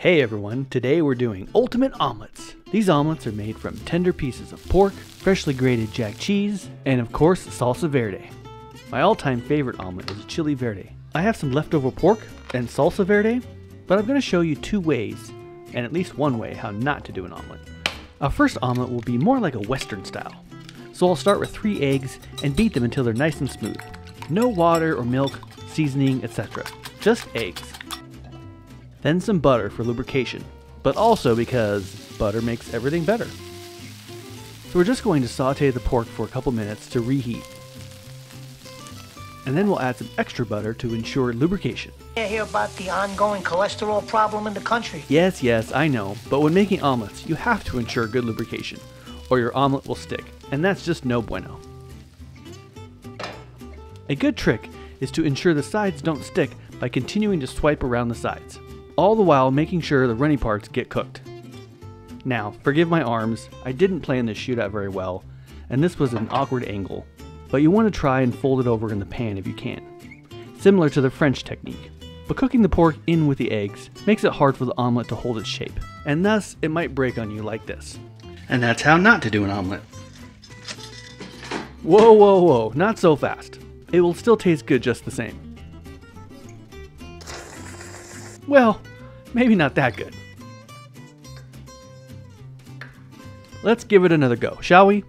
Hey everyone, today we're doing ultimate omelets. These omelets are made from tender pieces of pork, freshly grated jack cheese, and of course salsa verde. My all-time favorite omelet is chili verde. I have some leftover pork and salsa verde, but I'm going to show you two ways, and at least one way, how not to do an omelet. Our first omelet will be more like a Western style. So I'll start with 3 eggs and beat them until they're nice and smooth. No water or milk, seasoning, etc. Just eggs. Then some butter for lubrication, but also because butter makes everything better. So we're just going to saute the pork for a couple minutes to reheat. And then we'll add some extra butter to ensure lubrication. I hear about the ongoing cholesterol problem in the country. Yes, I know, but when making omelets, you have to ensure good lubrication, or your omelet will stick, and that's just no bueno. A good trick is to ensure the sides don't stick by continuing to swipe around the sides, all the while making sure the runny parts get cooked. Now, forgive my arms, I didn't plan this shootout very well, and this was an awkward angle, but you want to try and fold it over in the pan if you can, similar to the French technique. But cooking the pork in with the eggs makes it hard for the omelet to hold its shape, and thus it might break on you like this. And that's how not to do an omelet. Whoa, not so fast. It will still taste good just the same. Well, maybe not that good. Let's give it another go, shall we?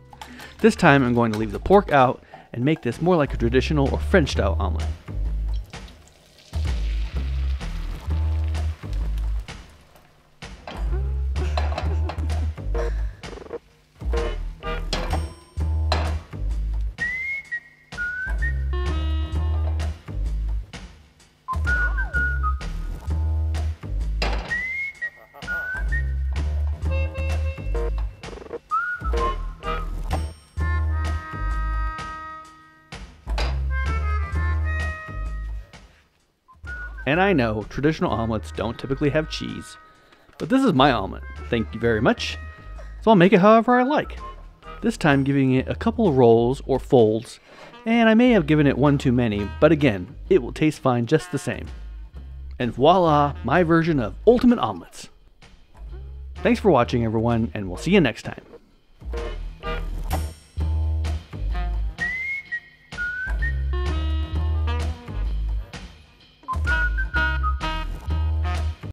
This time I'm going to leave the pork out and make this more like a traditional or French style omelet. And I know traditional omelets don't typically have cheese, but this is my omelet, thank you very much, so I'll make it however I like. This time giving it a couple of rolls or folds, and I may have given it one too many, but again, it will taste fine just the same. And voila, my version of ultimate omelets. Thanks for watching everyone, and we'll see you next time.